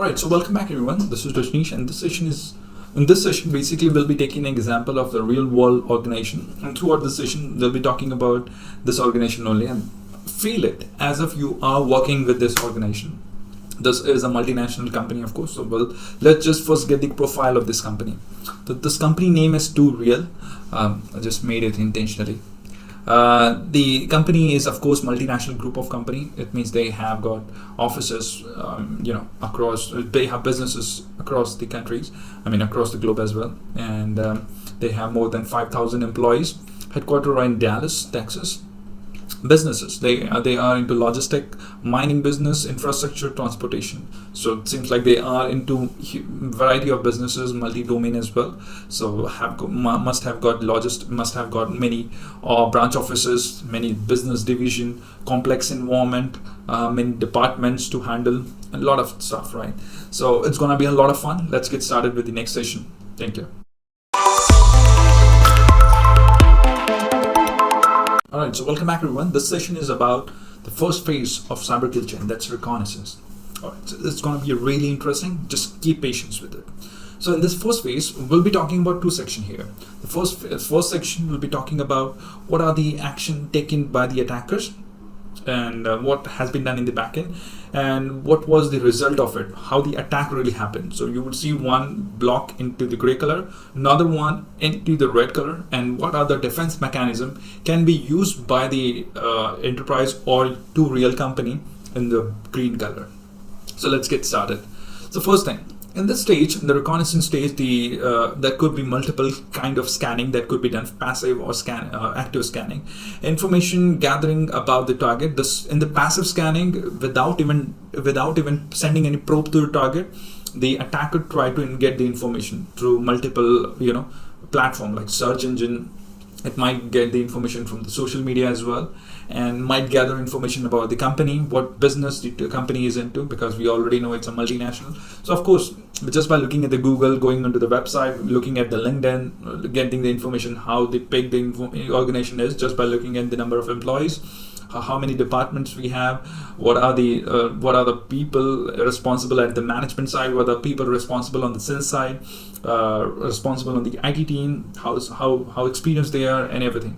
Alright, so welcome back everyone. This is Rajneesh, and in this session basically we'll be taking an example of the real world organization, and throughout this session we'll be talking about this organization only and feel it as if you are working with this organization. This is a multinational company, of course, so let's just first get the profile of this company. So this company name is TooReal. I just made it intentionally. The company is, of course, multinational group of company. It means they have got offices, across. They have businesses across the countries. Across the globe as well. And they have more than 5,000 employees. Headquartered in Dallas, Texas. Businesses. They are into logistic, mining business, infrastructure, transportation. So it seems like they are into variety of businesses, multi-domain as well. So must have got many branch offices, many business division, complex environment, many departments to handle, a lot of stuff, right? So it's gonna be a lot of fun. Let's get started with the next session. Thank you. Alright, so welcome back everyone. This session is about the first phase of cybersecurity, and that's reconnaissance. Alright, so it's going to be really interesting. Just keep patience with it. So in this first phase, we'll be talking about two sections here. The first section will be talking about what are the action taken by the attackers and what has been done in the backend and what was the result of it, how the attack really happened. So you will see one block into the gray color, another one into the red color, and what are the defense mechanism can be used by the enterprise or TooReal company in the green color. So let's get started. So first thing, in this stage, in the reconnaissance stage, there could be multiple kind of scanning that could be done, passive or active scanning. Information gathering about the target. This in the passive scanning, without even sending any probe to the target, the attacker try to get the information through multiple platform like search engine. It might get the information from the social media as well, and might gather information about the company, what business the company is into, because we already know it's a multinational. So of course, just by looking at the Google, going onto the website, looking at the LinkedIn, getting the information how big the organization is, just by looking at the number of employees, how many departments we have, what are the people responsible at the management side, what are people responsible on the sales side, responsible on the IT team, how experienced they are, and everything.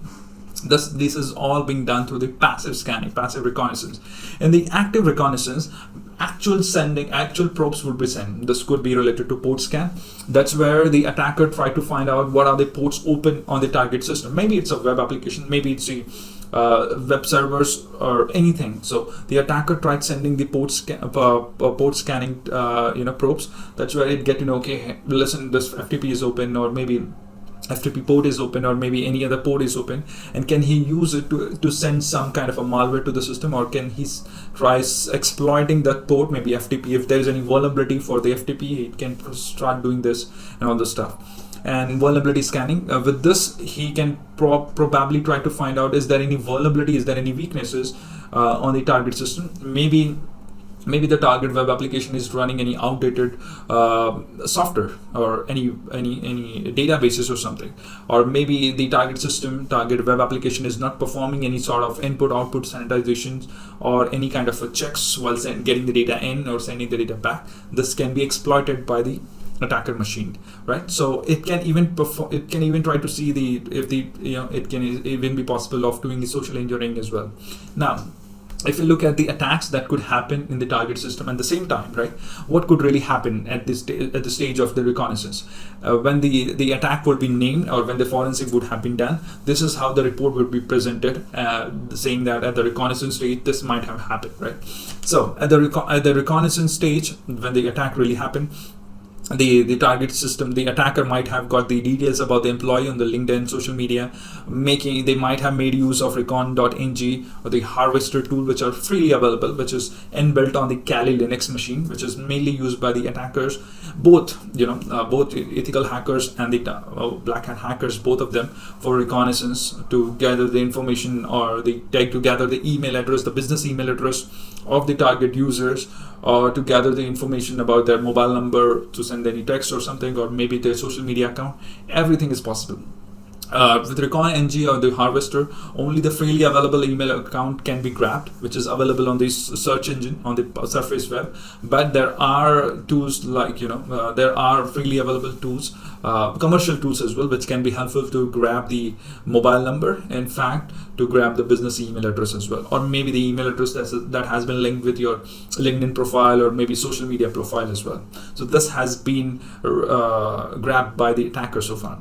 This is all being done through the passive scanning, passive reconnaissance. In the active reconnaissance, actual probes will be sent. This could be related to port scan. That's where the attacker try to find out what are the ports open on the target system. Maybe it's a web application, maybe it's a web servers or anything. So the attacker tried sending the port scanning probes. That's where it get to know, okay, listen, this FTP is open, or maybe FTP port is open, or maybe any other port is open, and can he use it to send some kind of a malware to the system, or can he try exploiting that port, maybe FTP, if there is any vulnerability for the FTP, he can start doing this and all this stuff. And vulnerability scanning, with this he can probably try to find out, is there any vulnerability, is there any weaknesses on the target system. Maybe the target web application is running any outdated software, or any databases or something, or maybe the target web application is not performing any sort of input-output sanitizations or any kind of checks while getting the data in or sending the data back. This can be exploited by the attacker machine, right? So it can even try to see it can even be possible of doing the social engineering as well. Now, if you look at the attacks that could happen in the target system at the same time, right? What could really happen at the stage of the reconnaissance? When the attack would be named, or when the forensic would have been done, this is how the report would be presented, saying that at the reconnaissance stage, this might have happened, right? So at the reconnaissance stage, when the attack really happened, the target system, the attacker might have got the details about the employee on the LinkedIn, social media. They might have made use of recon.ng or the harvester tool, which are freely available, which is inbuilt on the Kali Linux machine, which is mainly used by the attackers, both ethical hackers and the black hat hackers, both of them, for reconnaissance, to gather the information, or to gather the email address, the business email address of the target users, or to gather the information about their mobile number to send any text or something, or maybe their social media account. Everything is possible. With Recon NG or the Harvester, only the freely available email account can be grabbed, which is available on the search engine on the surface web. But there are tools like, there are freely available tools, commercial tools as well, which can be helpful to grab the mobile number. In fact, to grab the business email address as well, or maybe the email address that has been linked with your LinkedIn profile or maybe social media profile as well. So this has been grabbed by the attacker so far.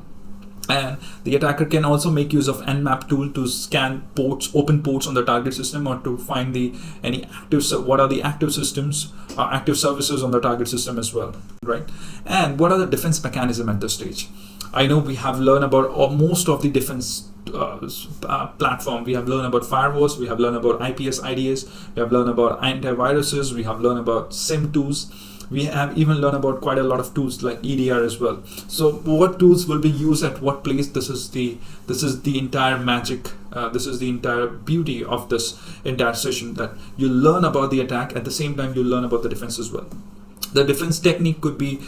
And the attacker can also make use of Nmap tool to scan ports, open ports on the target system, or to find what are the active systems, active services on the target system as well, right? And what are the defense mechanism at this stage? I know we have learned about most of the defense platform. We have learned about firewalls, we have learned about IPS IDS, we have learned about antiviruses, we have learned about SIM tools. We have even learned about quite a lot of tools like EDR as well. So what tools will be used at what place? This is the entire magic. This is the entire beauty of this entire session, that you learn about the attack, at the same time you learn about the defense as well. The defense technique could be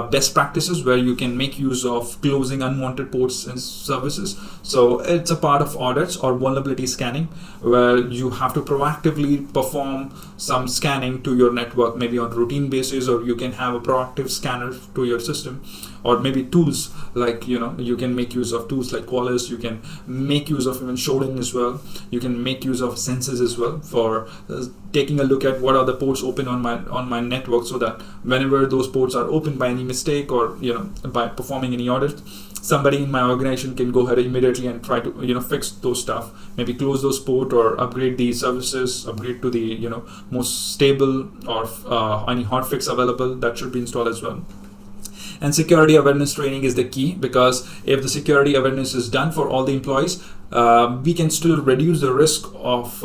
best practices, where you can make use of closing unwanted ports and services. So it's a part of audits or vulnerability scanning, where you have to proactively perform some scanning to your network, maybe on a routine basis, or you can have a proactive scanner to your system, or maybe tools like, you can make use of tools like Qualys. You can make use of even Shodan as well. You can make use of sensors as well for taking a look at what are the ports open on my network, so that whenever those ports are opened by any mistake, or by performing any audit, somebody in my organization can go ahead immediately and try to fix those stuff, maybe close those ports, or upgrade the services, upgrade to the most stable, or any hotfix available that should be installed as well. And security awareness training is the key, because if the security awareness is done for all the employees, we can still reduce the risk of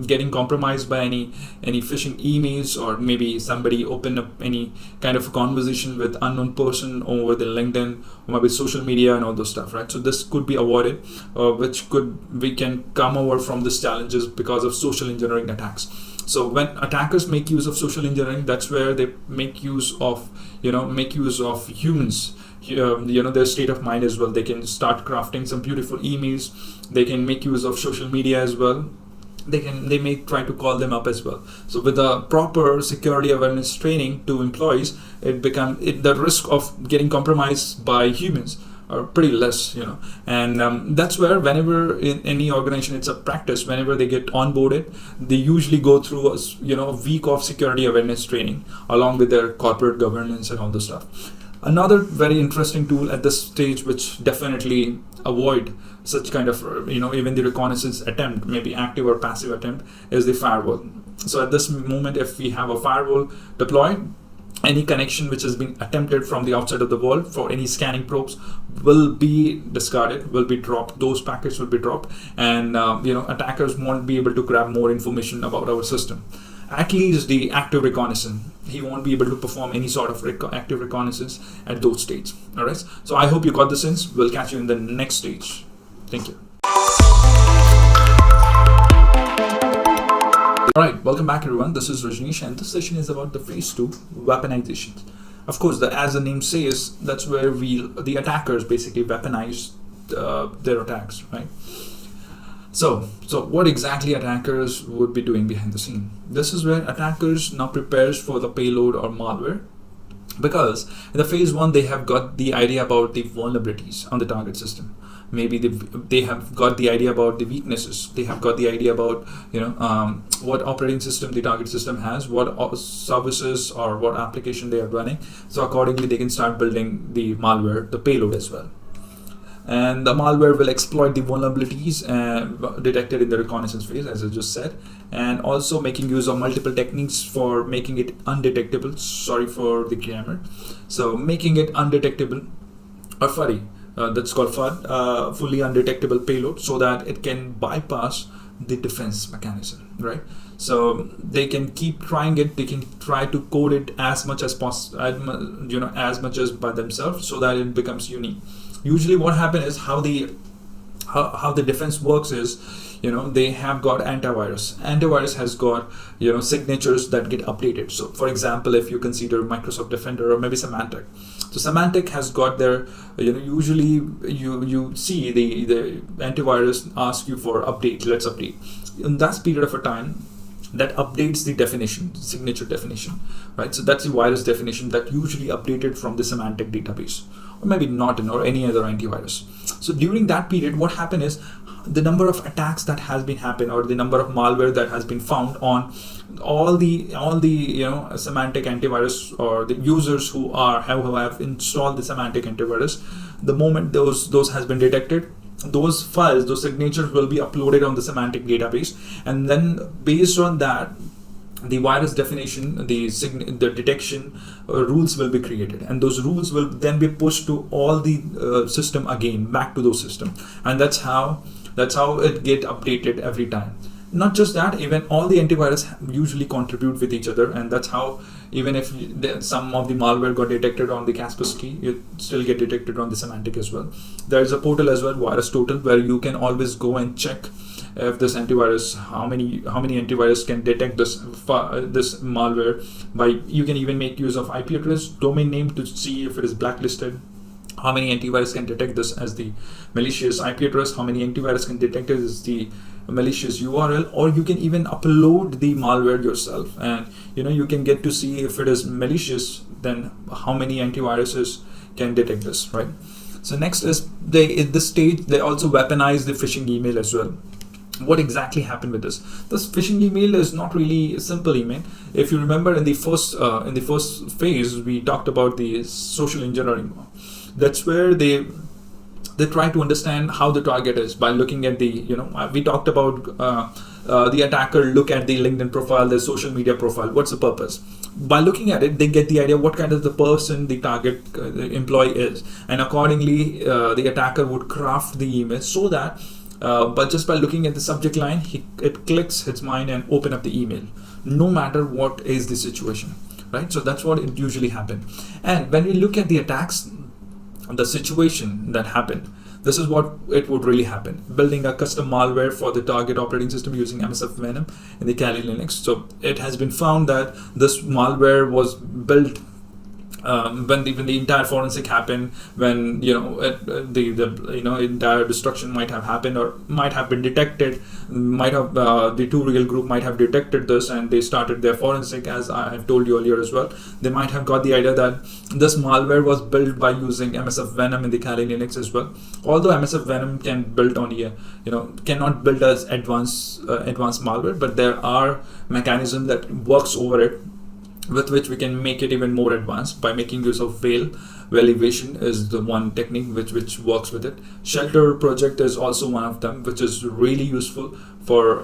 getting compromised by any phishing emails, or maybe somebody open up any kind of conversation with unknown person over the LinkedIn or maybe social media and all those stuff, right? So this could be avoided, we can come over from these challenges because of social engineering attacks. So when attackers make use of social engineering, that's where they make use of humans, their state of mind as well. They can start crafting some beautiful emails. They can make use of social media as well. They may try to call them up as well. So with a proper security awareness training to employees, the risk of getting compromised by humans are pretty less, and that's where, whenever in any organization, it's a practice, whenever they get onboarded, they usually go through a week of security awareness training along with their corporate governance and all this stuff. Another very interesting tool at this stage, which definitely avoid such kind of even the reconnaissance attempt, maybe active or passive attempt, is the firewall. So at this moment, if we have a firewall deployed, any connection which has been attempted from the outside of the world for any scanning probes will be discarded, will be dropped. Those packets will be dropped, and attackers won't be able to grab more information about our system. At least the active reconnaissance, he won't be able to perform any sort of active reconnaissance at those stages. All right. So I hope you got the sense. We'll catch you in the next stage. Thank you. Alright, welcome back everyone. This is Rajneesh, and this session is about the phase 2, weaponization. Of course, as the name says, that's where the attackers basically weaponize their attacks, right? So what exactly attackers would be doing behind the scene? This is where attackers now prepares for the payload or malware, because in the phase 1 they have got the idea about the vulnerabilities on the target system. Maybe they have got the idea about the weaknesses. They have got the idea about what operating system the target system has, what services or what application they are running. So accordingly, they can start building the malware, the payload as well. And the malware will exploit the vulnerabilities detected in the reconnaissance phase, as I just said, and also making use of multiple techniques for making it undetectable. Sorry for the grammar. So making it undetectable, or FUDDY. That's called FUD, fully undetectable payload, so that it can bypass the defense mechanism, right? So they can keep trying it. They can try to code it as much as possible, as much as by themselves, so that it becomes unique. Usually, what happens is how the how the defense works is, they have got antivirus has got signatures that get updated. So for example, if you consider Microsoft Defender or maybe Symantec, so Symantec has got their usually you see the antivirus ask you for update, let's update. In that period of a time, that updates the definition, signature definition, right? So that's the virus definition that usually updated from the Symantec database, or maybe Norton or any other antivirus. So during that period, what happened is the number of attacks that has been happened, or the number of malware that has been found on all the Symantec antivirus, or the users who have installed the Symantec antivirus, the moment those has been detected, those files, those signatures will be uploaded on the Symantec database, and then based on that, the virus definition, the detection rules will be created, and those rules will then be pushed to all the system again, back to those system, and that's how it get updated every time. Not just that, even all the antivirus usually contribute with each other, and that's how even if some of the malware got detected on the Kaspersky, it still get detected on the Symantec as well. There is a portal as well, Virus Total, where you can always go and check if this antivirus, how many antivirus can detect this malware. You can even make use of IP address, domain name to see if it is blacklisted. How many antivirus can detect this as the malicious IP address, how many antivirus can detect it as the malicious URL, or you can even upload the malware yourself, and you can get to see if it is malicious, then how many antiviruses can detect this, right? So next is at this stage they also weaponize the phishing email as well. What exactly happened with this? This phishing email is not really a simple email. If you remember, in the first phase we talked about the social engineering. That's where they try to understand how the target is by looking at the we talked about the attacker look at the LinkedIn profile, the social media profile. What's the purpose? By looking at it, they get the idea what kind of the person the target employee is, and accordingly the attacker would craft the email so that but just by looking at the subject line, it clicks his mind and open up the email, no matter what is the situation, right? So that's what it usually happens. And when we look at the attacks, the situation that happened, this is what it would really happen: building a custom malware for the target operating system using MSF Venom in the Kali Linux. So it has been found that this malware was built when the entire forensic happened, when the entire destruction might have happened or might have been detected, the TooReal group might have detected this, and they started their forensic, as I have told you earlier as well. They might have got the idea that this malware was built by using MSF Venom in the Kali Linux as well. Although MSF Venom can build on cannot build as advanced malware, but there are mechanisms that works over it, with which we can make it even more advanced by making use of veil. Veil evasion is the one technique which works with it. Shelter project is also one of them, which is really useful for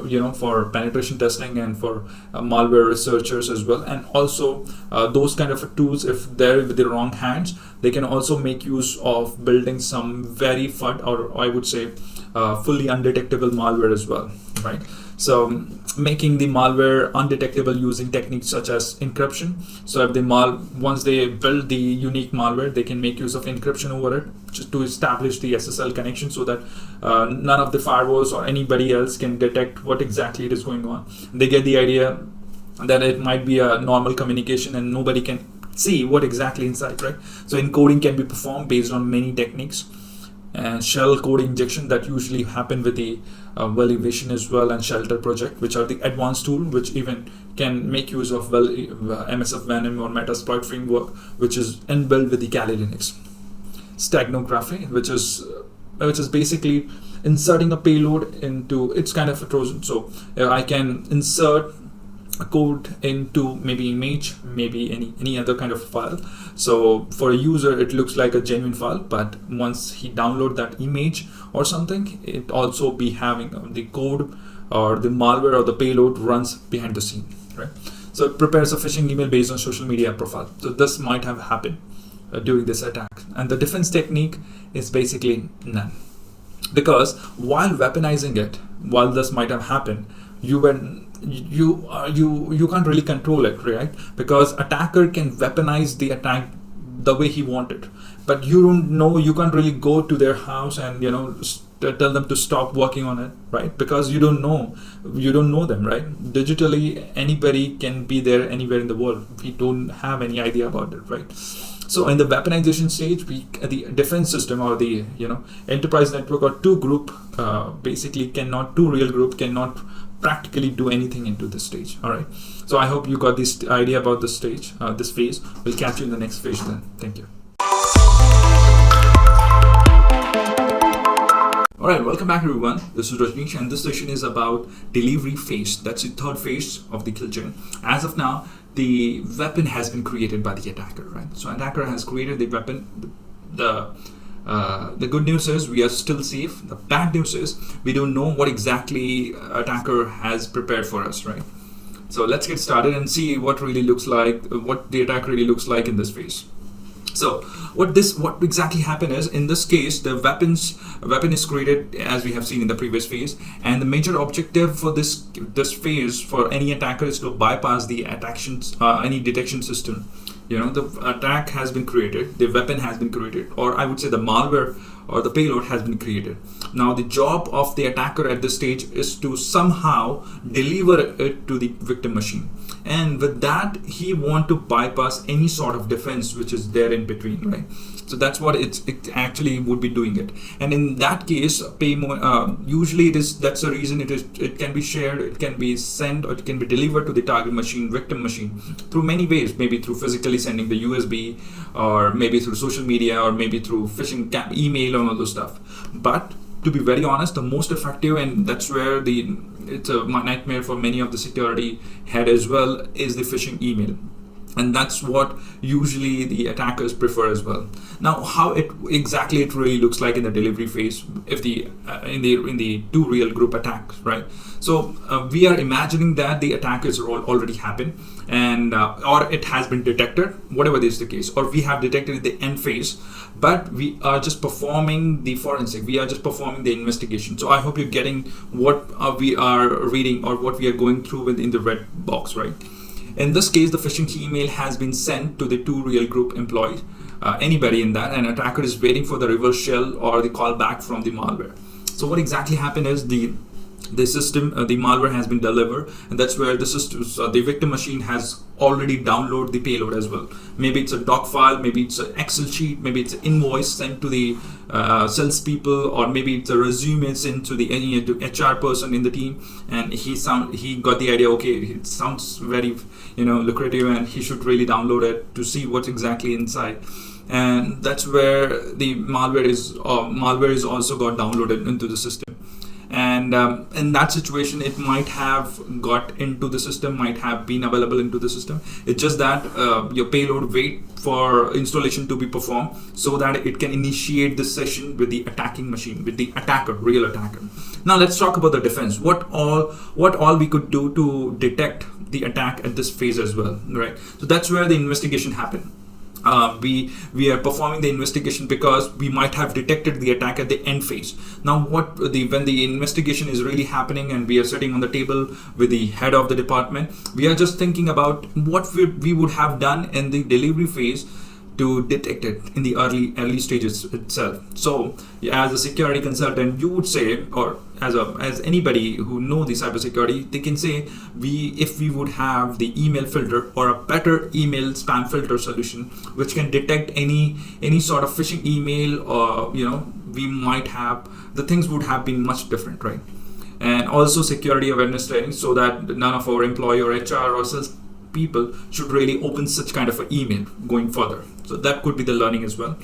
penetration testing and for malware researchers as well. And also those kind of tools, if they're with the wrong hands, they can also make use of building some very FUD, or I would say fully undetectable malware as well, right? So making the malware undetectable using techniques such as encryption. So if once they build the unique malware, they can make use of encryption over it just to establish the SSL connection, so that none of the firewalls or anybody else can detect what exactly it is going on. They get the idea that it might be a normal communication and nobody can see what exactly inside, right? So encoding can be performed based on many techniques. And shell code injection that usually happen with the veil evasion as well, and shelter project, which are the advanced tool which even can make use of MSF Venom or Metasploit framework, which is inbuilt with the Kali Linux. Steganography, which is basically inserting a payload into, it's kind of a Trojan. So I can insert a code into maybe image, maybe any other kind of file. So for a user it looks like a genuine file, but once he download that image or something, it also be having the code or the malware or the payload runs behind the scene, right? So it prepares a phishing email based on social media profile. So this might have happened during this attack, and the defense technique is basically none, because while weaponizing it, while this might have happened, you can't really control it, right? Because attacker can weaponize the attack the way he wanted, but you don't know, you can't really go to their house and tell them to stop working on it, right? Because you don't know them, right? Digitally, anybody can be there anywhere in the world. We don't have any idea about it, right? So in the weaponization stage, the defense system, or the enterprise network or two real group cannot practically do anything into this stage. All right. So I hope you got this idea about this stage, this phase. We'll catch you in the next phase then. Thank you. All right, welcome back everyone. This is Rajneesh, and this session is about delivery phase. That's the third phase of the kill chain. As of now, the weapon has been created by the attacker, right? So attacker has created the weapon. The good news is we are still safe. The bad news is we don't know what exactly attacker has prepared for us, right? So let's get started and see what the attack really looks like in this phase. So what exactly happened is, in this case, the weapon is created as we have seen in the previous phase, and the major objective for this phase for any attacker is to bypass the any detection system. The attack has been created, the weapon has been created, or I would say the malware or the payload has been created. Now the job of the attacker at this stage is to somehow deliver it to the victim machine, and with that he want to bypass any sort of defense which is there in between, right? So that's what it actually would be doing it. And in that case, usually that's the reason it can be shared, it can be sent, or it can be delivered to the target machine, victim machine, through many ways. Maybe through physically sending the USB, or maybe through social media, or maybe through phishing email and all those stuff. But to be very honest, the most effective, and that's where it's a nightmare for many of the security head as well, is the phishing email. And that's what usually the attackers prefer as well. Now, how it really looks like in the delivery phase, if in the TooReal group attacks, right? So we are imagining that the attack has already happened, and or it has been detected, whatever is the case, or we have detected the end phase, but we are just performing the forensic. We are just performing the investigation. So I hope you're getting what we are reading or what we are going through in the red box, right? In this case, the phishing email has been sent to the TooReal group employee, anybody in that, and attacker is waiting for the reverse shell or the callback from the malware. So what exactly happened is the malware has been delivered, and that's where the victim machine has already downloaded the payload as well. Maybe it's a doc file, maybe it's an Excel sheet, maybe it's an invoice sent to the salespeople, or maybe it's a resume sent to the HR person in the team, and he got the idea. Okay, it sounds very lucrative, and he should really download it to see what's exactly inside. And that's where the malware is also got downloaded into the system. And in that situation, it might have got into the system, might have been available into the system. It's just that your payload wait for installation to be performed so that it can initiate the session with the attacking machine, with the real attacker. Now let's talk about the defense. What all we could do to detect the attack at this phase as well, right? So that's where the investigation happened. We are performing the investigation because we might have detected the attack at the end phase. Now when the investigation is really happening and we are sitting on the table with the head of the department, we are just thinking about what we would have done in the delivery phase to detect it in the early stages itself. So as a security consultant, you would say, or as anybody who know the cybersecurity, they can say if we would have the email filter or a better email spam filter solution which can detect any sort of phishing email, or we might have, the things would have been much different, right? And also security awareness training, so that none of our employee or HR or sales people should really open such kind of an email going further. So that could be the learning as well.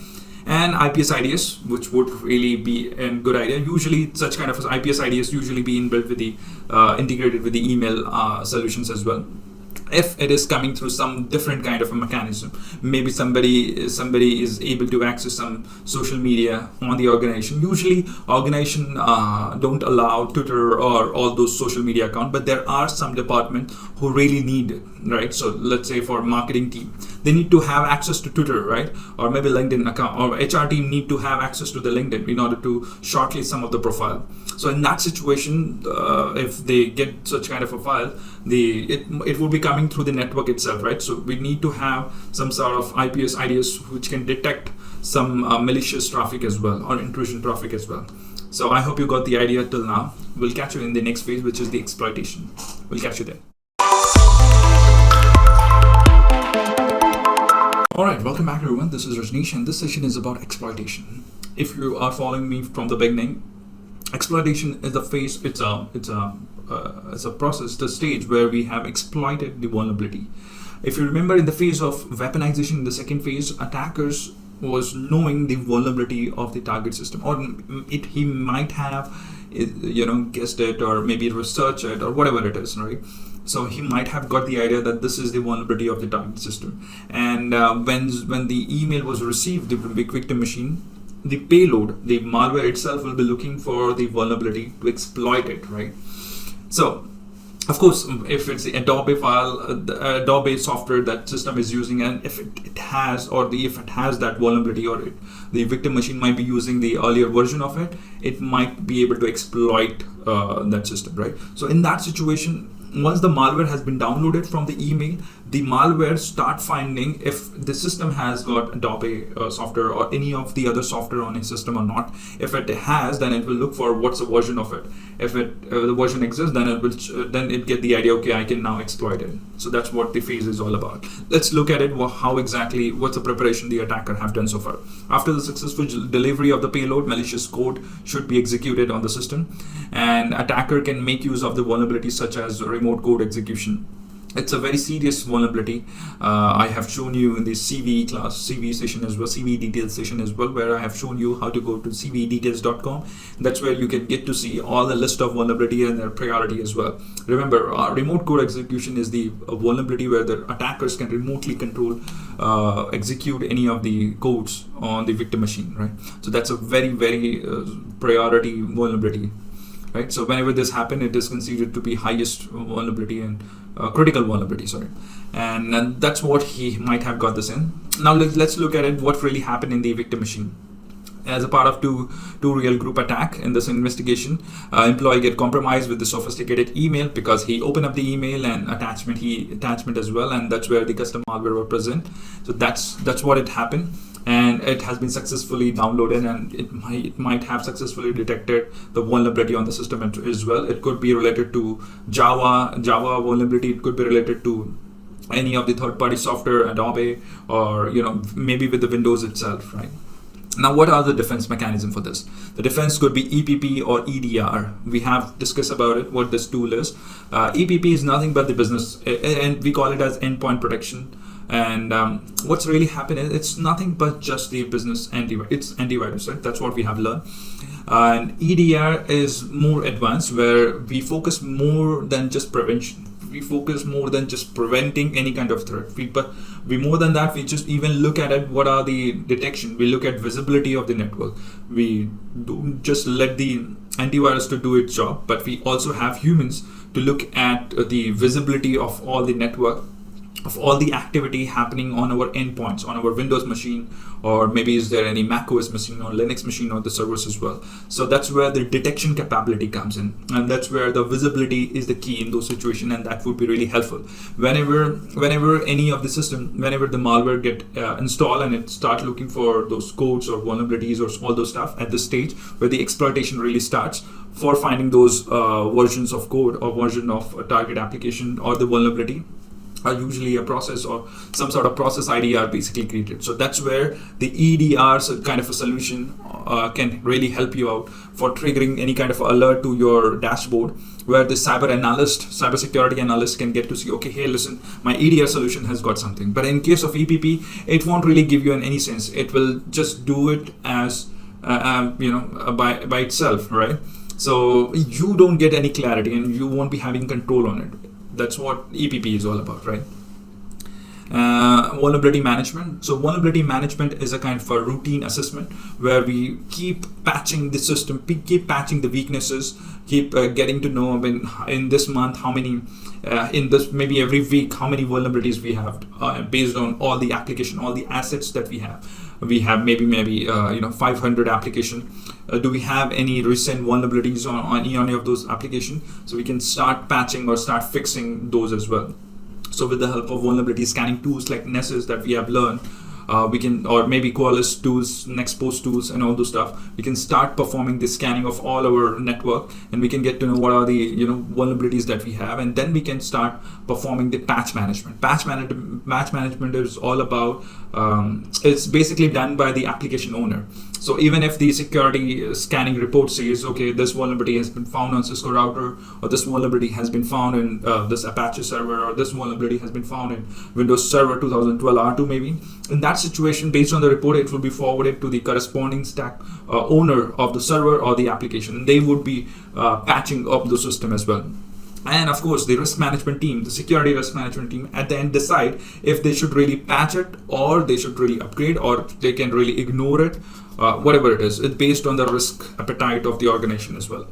And IPS IDS, which would really be a good idea. Usually such kind of IPS IDS usually be inbuilt with the integrated with the email solutions as well. If it is coming through some different kind of a mechanism, maybe somebody is able to access some social media on the organization. Usually organization don't allow Twitter or all those social media accounts, but there are some departments who really need it, right? So let's say for marketing team, they need to have access to Twitter, right? Or maybe LinkedIn account, or HR team need to have access to the LinkedIn in order to shortlist some of the profile. So in that situation, if they get such kind of a file, it will be coming through the network itself, right? So we need to have some sort of IPS IDS which can detect some malicious traffic as well, or intrusion traffic as well. So I hope you got the idea till now. We'll catch you in the next phase, which is the exploitation. We'll catch you there. Alright, welcome back everyone. This is Rajneesh and this session is about exploitation. If you are following me from the beginning, exploitation is the phase, it's a process, the stage where we have exploited the vulnerability. If you remember, in the phase of weaponization, in the second phase, attackers was knowing the vulnerability of the target system, or he might have guessed it, or maybe researched it, or whatever it is, right? So he might have got the idea that this is the vulnerability of the target system. And when the email was received, the victim machine, the payload, the malware itself will be looking for the vulnerability to exploit it, right? So, of course, if it's the Adobe file, the Adobe software that system is using, and if it has that vulnerability, or the victim machine might be using the earlier version of it, it might be able to exploit that system, right? So in that situation, once the malware has been downloaded from the email, the malware start finding if the system has got Adobe software or any of the other software on its system or not. If it has, then it will look for what's the version of it. If the version exists, then it will get the idea, okay, I can now exploit it. So that's what the phase is all about. Let's look at it, what's the preparation the attacker have done so far. After the successful delivery of the payload, malicious code should be executed on the system, and attacker can make use of the vulnerabilities such as remote code execution. It's a very serious vulnerability. I have shown you in the CVE session as well, CVE details session as well, where I have shown you how to go to cvedetails.com. That's where you can get to see all the list of vulnerability and their priority as well. Remember, remote code execution is the vulnerability where the attackers can remotely control, execute any of the codes on the victim machine, right? So that's a very, very priority vulnerability. Right, so whenever this happens, it is considered to be highest vulnerability and critical vulnerability, and that's what he might have got this in. Now let's look at it, what really happened in the victim machine. As a part of TooReal group attack, in this investigation, employee get compromised with the sophisticated email because he opened up the email and attachment as well, and that's where the custom malware were present. So that's what it happened. And it has been successfully downloaded, and it might have successfully detected the vulnerability on the system as well. It could be related to Java vulnerability. It could be related to any of the third-party software, Adobe, or maybe with the Windows itself, right? Now, what are the defense mechanism for this? The defense could be EPP or EDR. We have discussed about it, what this tool is. EPP is nothing but the business, and we call it as endpoint protection. And what's really happened is it's nothing but just the business antivirus. It's antivirus, right? That's what we have learned. And EDR is more advanced, where we focus more than just prevention. We focus more than just preventing any kind of threat. But we more than that, we just even look at it, what are the detection. We look at visibility of the network. We don't just let the antivirus to do its job, but we also have humans to look at the visibility of all the network, of all the activity happening on our endpoints, on our Windows machine, or maybe is there any Mac OS machine or Linux machine or the servers as well. So that's where the detection capability comes in, and that's where the visibility is the key in those situations, and that would be really helpful. Whenever any of the system, whenever the malware get installed and it start looking for those codes or vulnerabilities or all those stuff at this stage where the exploitation really starts for finding those versions of code or version of a target application or the vulnerability, are usually a process or some sort of process ID are basically created. So that's where the EDR kind of a solution can really help you out for triggering any kind of alert to your dashboard, where the cybersecurity analyst can get to see, okay, hey, listen, my EDR solution has got something. But in case of EPP, it won't really give you in any sense. It will just do it as by itself, right? So you don't get any clarity and you won't be having control on it. That's what EPP is all about, right? Vulnerability management. So vulnerability management is a kind of a routine assessment where we keep patching the system, keep patching the weaknesses, keep getting to know in this month how many, in this maybe every week how many vulnerabilities we have based on all the application, all the assets that we have. We have maybe 500 application. Do we have any recent vulnerabilities on any of those applications? So we can start patching or start fixing those as well. So with the help of vulnerability scanning tools like Nessus that we have learned, we can, or maybe Qualys tools, Nextpost tools, and all those stuff. We can start performing the scanning of all our network, and we can get to know what are the vulnerabilities that we have, and then we can start performing the patch management. Patch management is all about it's basically done by the application owner. So even if the security scanning report says, okay, this vulnerability has been found on Cisco router, or this vulnerability has been found in this Apache server, or this vulnerability has been found in Windows Server 2012 R2 maybe, in that situation, based on the report, it will be forwarded to the corresponding stack owner of the server or the application, and they would be patching up the system as well. And of course, the risk management team, the security risk management team, at the end decide if they should really patch it, or they should really upgrade, or they can really ignore it, whatever it is. It's based on the risk appetite of the organization as well.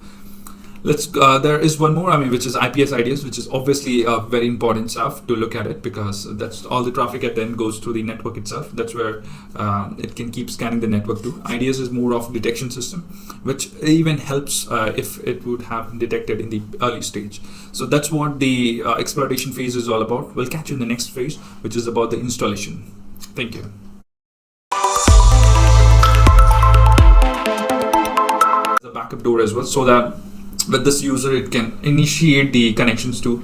There is one more, which is IPS IDS, which is obviously very important stuff to look at it, because that's all the traffic at the end goes through the network itself. That's where it can keep scanning the network too. IDS is more of detection system, which even helps if it would have detected in the early stage. So that's what the exploitation phase is all about. We'll catch you in the next phase, which is about the installation. Thank you. The backup door as well, so that with this user it can initiate the connections to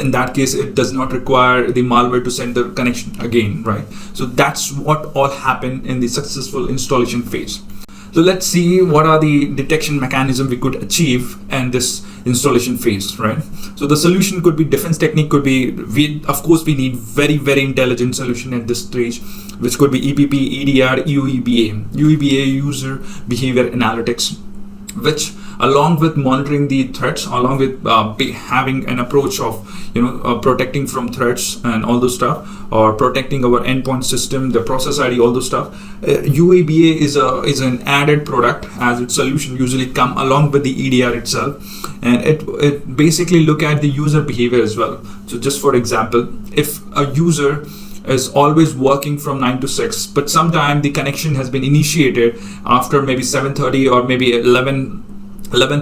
in that case it does not require the malware to send the connection again, right? So that's what all happened in the successful installation phase. So let's see what are the detection mechanism we could achieve in this installation phase, right? So the solution could be defense technique, could be, of course we need very intelligent solution at this stage, which could be EPP, EDR, UEBA, user behavior analytics, which along with monitoring the threats, along with having an approach of protecting from threats and all those stuff, or protecting our endpoint system, the process ID, all those stuff. UEBA is an added product, as its solution usually come along with the EDR itself, and it basically look at the user behavior as well. So just for example, if a user is always working from 9 to 6, but sometime the connection has been initiated after maybe 7:30 or maybe 11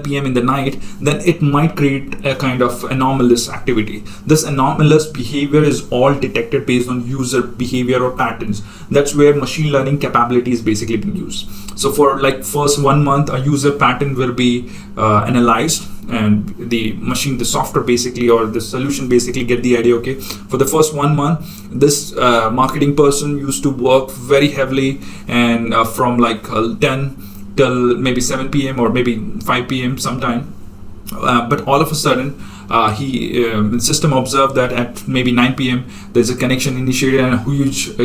p.m. in the night, then it might create a kind of anomalous activity. This anomalous behavior is all detected based on user behavior or patterns. That's where machine learning capability is basically being used. So for like first 1 month, a user pattern will be analyzed, and the software basically, or the solution basically get the idea, okay, for the first 1 month, this marketing person used to work very heavily, and from like 10 till maybe 7 p.m. or maybe 5 p.m. sometime, but all of a sudden the system observed that at maybe 9 p.m. there's a connection initiated, and a huge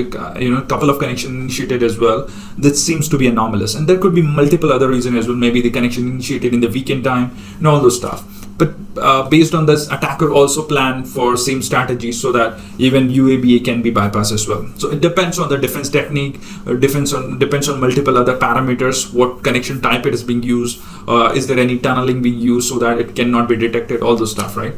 couple of connections initiated as well. That seems to be anomalous, and there could be multiple other reasons as well. Maybe the connection initiated in the weekend time and all those stuff. But based on this, attacker also planned for same strategy, so that even UABA can be bypassed as well. So it depends on the defense technique, depends on multiple other parameters, what connection type it is being used, is there any tunneling being used so that it cannot be detected, all those stuff, right?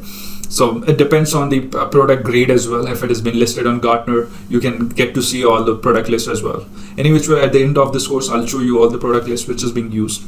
So it depends on the product grade as well. If it has been listed on Gartner, you can get to see all the product lists as well. Anyway, at the end of this course, I'll show you all the product lists which is being used.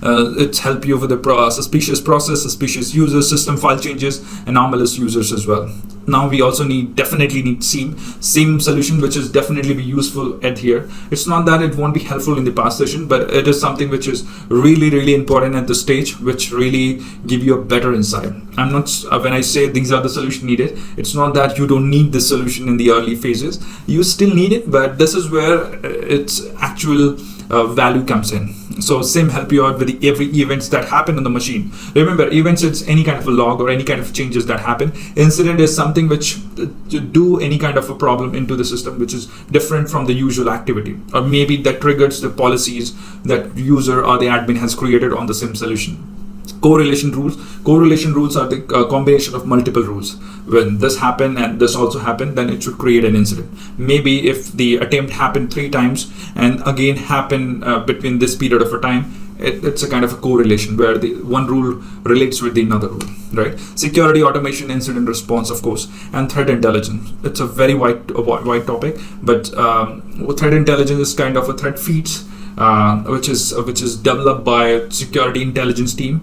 It's help you with the suspicious process, suspicious users, system file changes, anomalous users as well. Now we also definitely need SIEM solution, which is definitely be useful at here. It's not that it won't be helpful in the past session, but it is something which is really important at this stage, which really give you a better insight. I'm not, when I say these are the solution needed, it's not that you don't need this solution in the early phases. You still need it, but this is where its actual value comes in. So SIEM help you out with every events that happen on the machine. Remember, events, it's any kind of a log or any kind of changes that happen. Incident is something which do any kind of a problem into the system, which is different from the usual activity, or maybe that triggers the policies that user or the admin has created on the SIEM solution. Correlation rules are the combination of multiple rules. When this happened and this also happened, then it should create an incident. Maybe if the attempt happened 3 times and again happened between this period of a time, it's a kind of a correlation where the one rule relates with the another rule, right? Security, automation, incident response, of course, and threat intelligence. It's a very wide topic, but threat intelligence is kind of a threat feeds, which is developed by security intelligence team,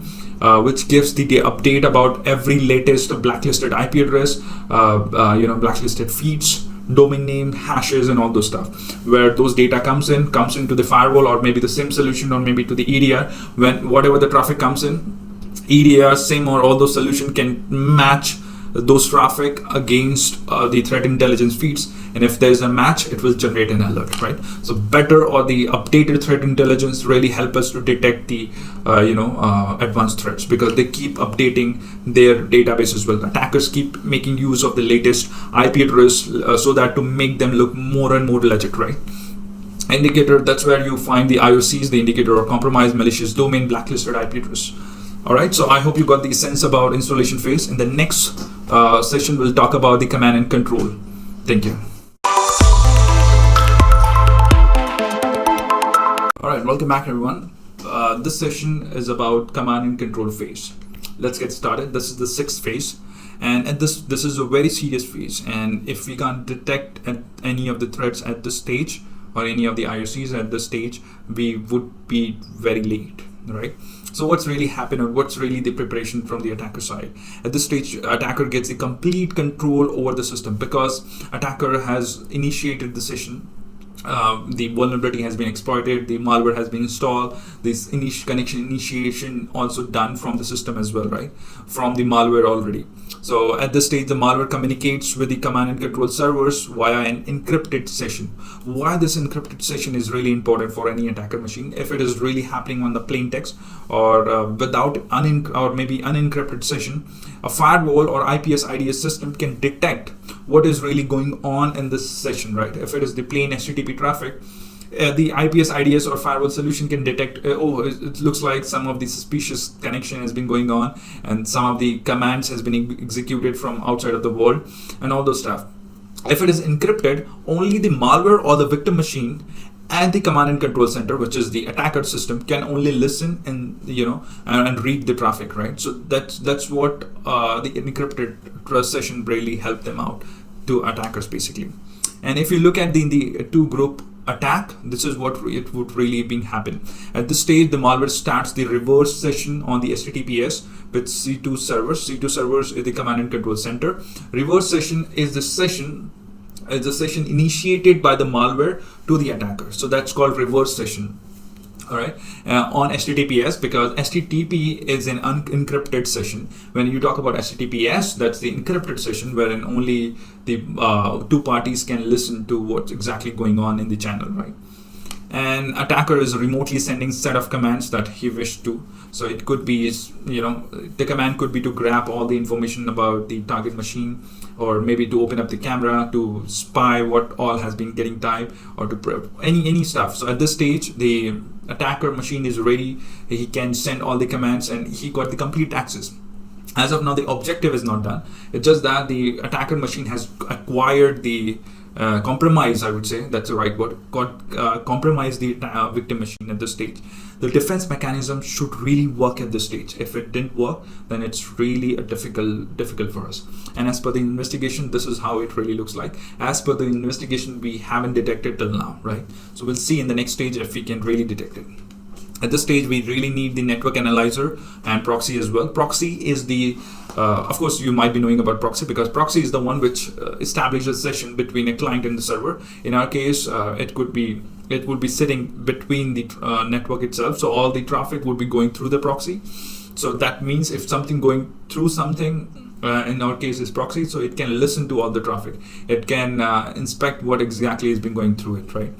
which gives the update about every latest blacklisted IP address, blacklisted feeds, domain name, hashes, and all those stuff, where those data comes into the firewall, or maybe the SIM solution, or maybe to the EDR. When whatever the traffic comes in, EDR, SIM, or all those solution can match those traffic against the threat intelligence feeds, and if there's a match, it will generate an alert, right? So better or the updated threat intelligence really help us to detect the advanced threats, because they keep updating their database as well. Attackers keep making use of the latest IP address so that to make them look more and more legit, right? Indicator, that's where you find the IOCs, the indicator of compromised, malicious domain, blacklisted IP address. All right, so I hope you got the sense about installation phase. In the next session, we'll talk about the command and control. Thank you. All right, welcome back, everyone. This session is about command and control phase. Let's get started. This is the 6th phase, and this is a very serious phase. And if we can't detect any of the threats at this stage, or any of the IOCs at this stage, we would be very late, right? So what's really happened, or what's really the preparation from the attacker side? At this stage, attacker gets a complete control over the system, because attacker has initiated the session. The vulnerability has been exploited, the malware has been installed, this connection initiation also done from the system as well, right? From the malware already. So at this stage, the malware communicates with the command and control servers via an encrypted session. Why this encrypted session is really important for any attacker machine? If it is really happening on the plain text, or without or maybe unencrypted session, a firewall or IPS IDS system can detect what is really going on in this session, right? If it is the plain HTTP traffic, the IPS IDS or firewall solution can detect, it looks like some of the suspicious connection has been going on, and some of the commands has been executed from outside of the world, and all those stuff. If it is encrypted, only the malware or the victim machine and the command and control center, which is the attacker system, can only listen and and read the traffic, right? So that's what the encrypted session really helped them out to attackers, basically. And if you look at the two-group attack, this is what it would really be happen. At this stage, the malware starts the reverse session on the HTTPS with C2 servers. C2 servers is the command and control center. Reverse session is the session initiated by the malware to the attacker. So that's called reverse session. All right, on HTTPS, because HTTP is an unencrypted session. When you talk about HTTPS, that's the encrypted session, wherein only the two parties can listen to what's exactly going on in the channel, right? And attacker is remotely sending set of commands that he wished to. So it could be, the command could be to grab all the information about the target machine, or maybe to open up the camera to spy what all has been getting typed, or to any stuff. So at this stage, the attacker machine is ready. He can send all the commands, and he got the complete access. As of now, the objective is not done. It's just that the attacker machine has acquired the compromise, I would say, that's the right word, compromise the victim machine at this stage. The defense mechanism should really work at this stage. If it didn't work, then it's really a difficult for us. And as per the investigation, this is how it really looks like. As per the investigation, we haven't detected till now, right? So we'll see in the next stage if we can really detect it. At this stage, we really need the network analyzer and proxy as well. Proxy is the, of course, you might be knowing about proxy, because proxy is the one which establishes a session between a client and the server. In our case, it would be sitting between the network itself. So all the traffic would be going through the proxy. So that means if something going through something, in our case is proxy, so it can listen to all the traffic. It can inspect what exactly has been going through it, right?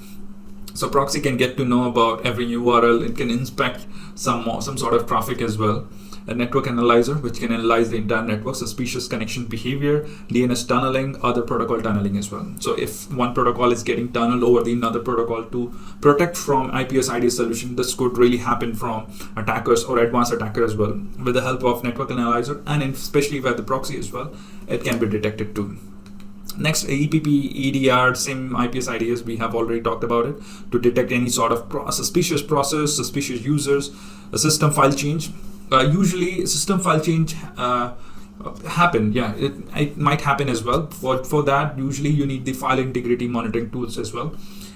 So proxy can get to know about every URL. It can inspect some sort of traffic as well. A network analyzer, which can analyze the entire network, suspicious connection behavior, DNS tunneling, other protocol tunneling as well. So if one protocol is getting tunneled over the another protocol to protect from IPS IDS solution, this could really happen from attackers or advanced attacker as well. With the help of network analyzer, and especially with the proxy as well, it can be detected too. Next, EPP, EDR, SIM, IPS IDS, we have already talked about it, to detect any sort of suspicious process, suspicious users, a system file change. Usually system file change happen, yeah, it might happen as well. For that, usually you need the file integrity monitoring tools as well,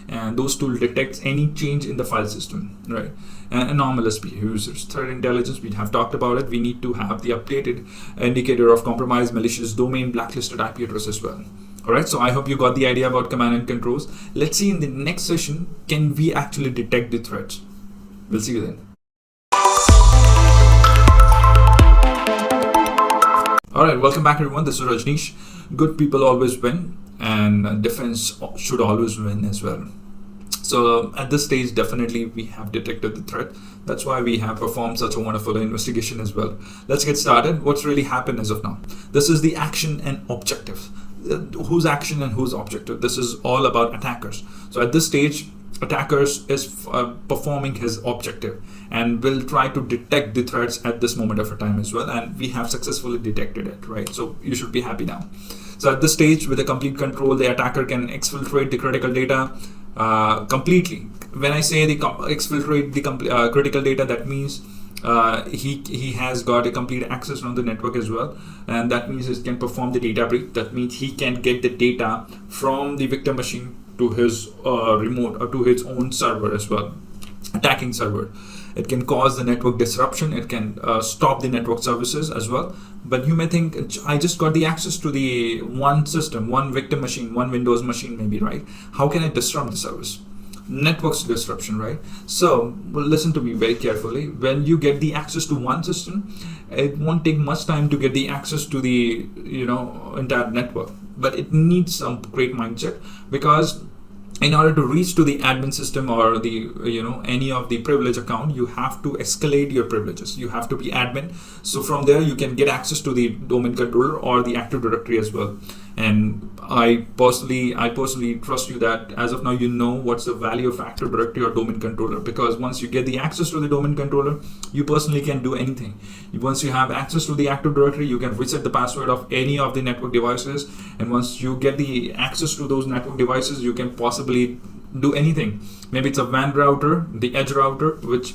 and those tools detect any change in the file system, right? And anomalous behaviors, threat intelligence, we have talked about it. We need to have the updated indicator of compromised, malicious domain, blacklisted IP address as well. All right, so I hope you got the idea about command and controls. Let's see in the next session, can we actually detect the threats? We'll see you then. All right, welcome back everyone. This is Rajneesh. Good people always win, and defense should always win as well. So at this stage, definitely we have detected the threat. That's why we have performed such a wonderful investigation as well. Let's get started. What's really happened as of now? This is the action and objectives. Whose action and whose objective? This is all about attackers. So at this stage, attackers is performing his objective and will try to detect the threats at this moment of a time as well, and we have successfully detected it, right? So you should be happy now. So at this stage, with a complete control, the attacker can exfiltrate the critical data completely. When I say the exfiltrate the critical data, that means he has got a complete access on the network as well, and that means he can perform the data breach. That means he can get the data from the victim machine to his remote or to his own server as well, attacking server. It can cause the network disruption. It can stop the network services as well. But you may think, I just got the access to the one system, one victim machine, one Windows machine maybe, right? How can I disrupt the service? Network's disruption, right? So well, listen to me very carefully. When you get the access to one system, it won't take much time to get the access to the entire network. But it needs some great mindset, because in order to reach to the admin system or the any of the privilege account, you have to escalate your privileges. You have to be admin. So from there you can get access to the domain controller or the Active Directory as well. And I personally trust you that as of now you know what's the value of Active Directory or domain controller, because once you get the access to the domain controller, you personally can do anything. Once you have access to the Active Directory, you can reset the password of any of the network devices, and once you get the access to those network devices, you can possibly do anything. Maybe it's a WAN router, the edge router, which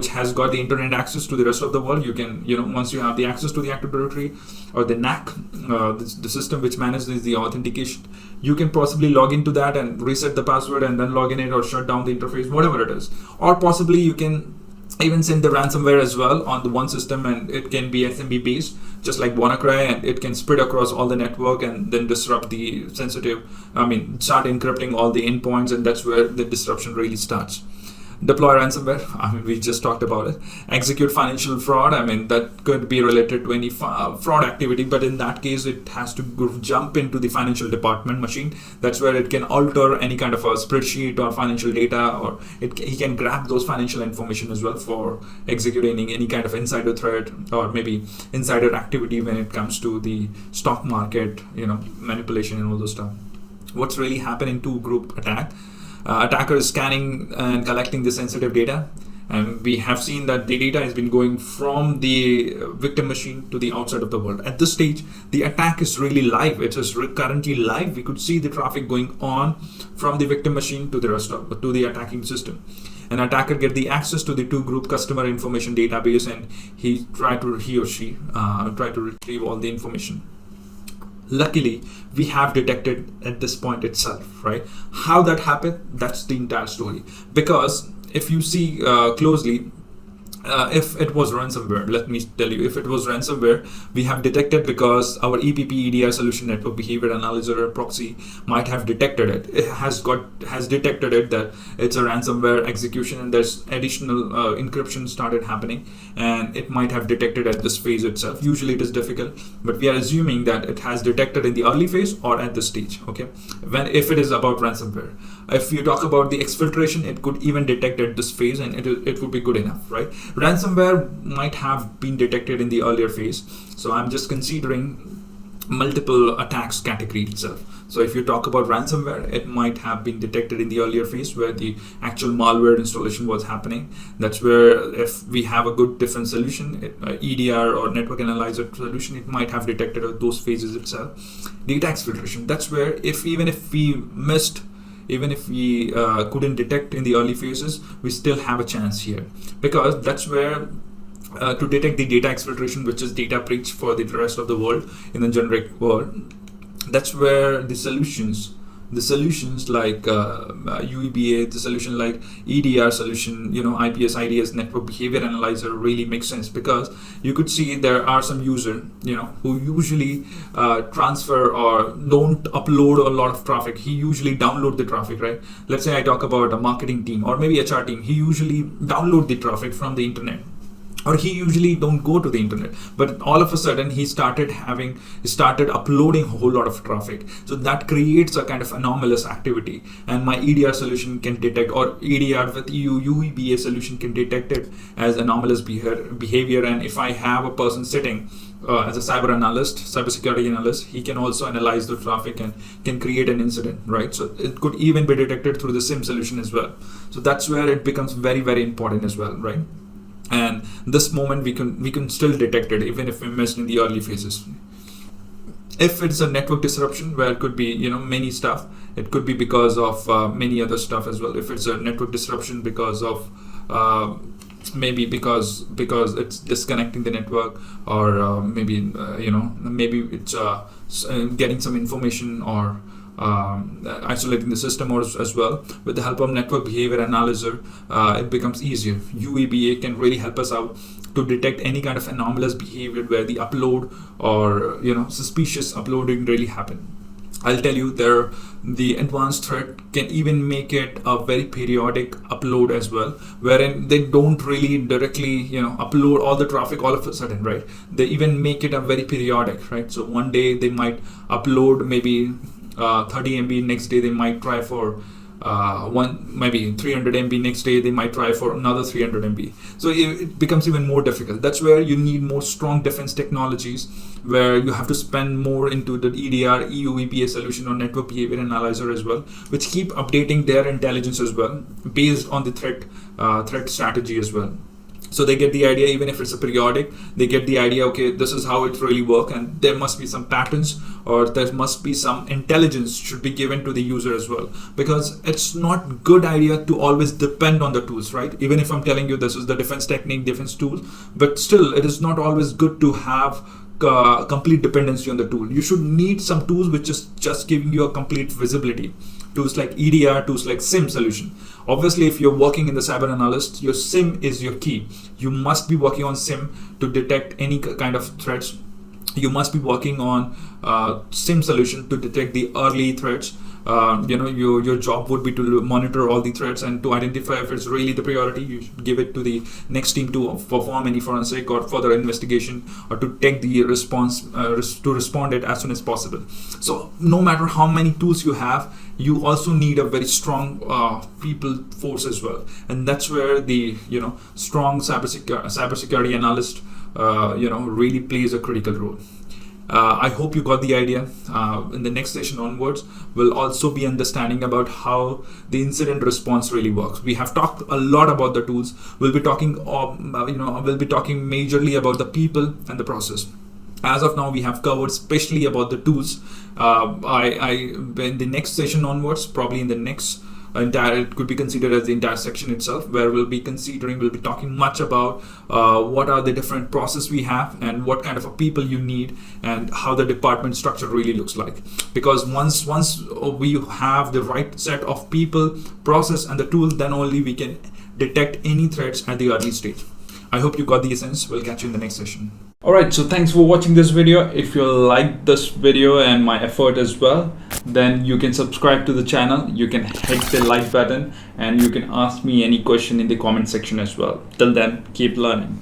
has got the internet access to the rest of the world. You can, once you have the access to the Active Directory or the NAC, the system which manages the authentication, you can possibly log into that and reset the password and then log in it or shut down the interface, whatever it is. Or possibly you can even send the ransomware as well on the one system, and it can be SMB based, just like WannaCry, and it can spread across all the network and then disrupt the start encrypting all the endpoints, and that's where the disruption really starts. Deploy ransomware, we just talked about it. Execute financial fraud, that could be related to any fraud activity, but in that case it has to jump into the financial department machine. That's where it can alter any kind of a spreadsheet or financial data, or he can grab those financial information as well for executing any kind of insider threat or maybe insider activity when it comes to the stock market, manipulation and all those stuff. What's really happened in two-group attack? Attacker is scanning and collecting the sensitive data, and we have seen that the data has been going from the victim machine to the outside of the world. At this stage, the attack is really live. It is currently live. We could see the traffic going on from the victim machine to the to the attacking system. An attacker get the access to the two-group customer information database, and he or she try to retrieve all the information. Luckily, we have detected at this point itself, right? How that happened, that's the entire story. Because if you see closely, if it was ransomware, let me tell you, if it was ransomware, we have detected because our EPP EDR solution, network behavior analyzer proxy, might have detected it. It has detected it that it's a ransomware execution, and there's additional encryption started happening, and it might have detected at this phase itself. Usually it is difficult, but we are assuming that it has detected in the early phase or at this stage. Okay, if it is about ransomware. If you talk about the exfiltration, it could even detect at this phase, and it would be good enough, right? Ransomware might have been detected in the earlier phase, so I'm just considering multiple attacks category itself. So if you talk about ransomware, it might have been detected in the earlier phase where the actual malware installation was happening. That's where if we have a good defense solution, EDR or network analyzer solution, it might have detected those phases itself. Data exfiltration, that's where even if we couldn't detect in the early phases, we still have a chance here, because that's where to detect the data exfiltration, which is data breach for the rest of the world in the generic world, that's where the solutions the solutions like UEBA, the solution like EDR solution, IPS, IDS, network behavior analyzer really makes sense, because you could see there are some users, who usually transfer or don't upload a lot of traffic. He usually download the traffic, right? Let's say I talk about a marketing team or maybe HR team. He usually download the traffic from the internet, or he usually don't go to the internet, but all of a sudden he started uploading a whole lot of traffic. So that creates a kind of anomalous activity, and my EDR solution can detect, or EDR with UEBA solution can detect it as anomalous behavior. And if I have a person sitting as a cybersecurity analyst, he can also analyze the traffic and can create an incident, right? So it could even be detected through the SIM solution as well. So that's where it becomes very, very important as well, right? And this moment we can still detect it even if we missed in the early phases. If it's a network disruption, where it could be many stuff, it could be because of many other stuff as well. If it's a network disruption because of maybe because it's disconnecting the network, or maybe it's getting some information, or isolating the system as well. With the help of network behavior analyzer, it becomes easier. UEBA can really help us out to detect any kind of anomalous behavior where the upload or suspicious uploading really happen. I'll tell you, the advanced threat can even make it a very periodic upload as well, wherein they don't really directly upload all the traffic all of a sudden, right? They even make it a very periodic, right? So one day they might upload maybe 30 MB, next day they might try for maybe 300 MB, next day they might try for another 300 MB. So it becomes even more difficult. That's where you need more strong defense technologies, where you have to spend more into the EDR, EUEBA solution or network behavior analyzer as well, which keep updating their intelligence as well based on the threat strategy as well. So they get the idea, even if it's a periodic, they get the idea, okay, this is how it really works, and there must be some patterns, or there must be some intelligence should be given to the user as well. Because it's not good idea to always depend on the tools, right? Even if I'm telling you this is the defense technique, defense tool, but still it is not always good to have complete dependency on the tool. You should need some tools which is just giving you a complete visibility. Tools like EDR, tools like SIM solution. Obviously, if you're working in the cyber analyst, your SIM is your key. You must be working on SIM to detect any kind of threats. You must be working on SIM solution to detect the early threats. Your job would be to monitor all the threats and to identify if it's really the priority. You should give it to the next team to perform any forensic or further investigation, or to take the response to respond it as soon as possible. So no matter how many tools you have, you also need a very strong people force as well, and that's where the strong cybersecurity analyst really plays a critical role. I hope you got the idea. In the next session onwards, we'll also be understanding about how the incident response really works. We have talked a lot about the tools. We'll be talking, majorly about the people and the process. As of now, we have covered especially about the tools. In the next session onwards, probably in the next it could be considered as the entire section itself, where we'll be talking much about what are the different process we have and what kind of a people you need and how the department structure really looks like. Because once we have the right set of people, process and the tools, then only we can detect any threats at the early stage. I hope you got the essence. We'll catch you in the next session. Alright, so thanks for watching this video. If you like this video and my effort as well, then you can subscribe to the channel, you can hit the like button, and you can ask me any question in the comment section as well. Till then, keep learning.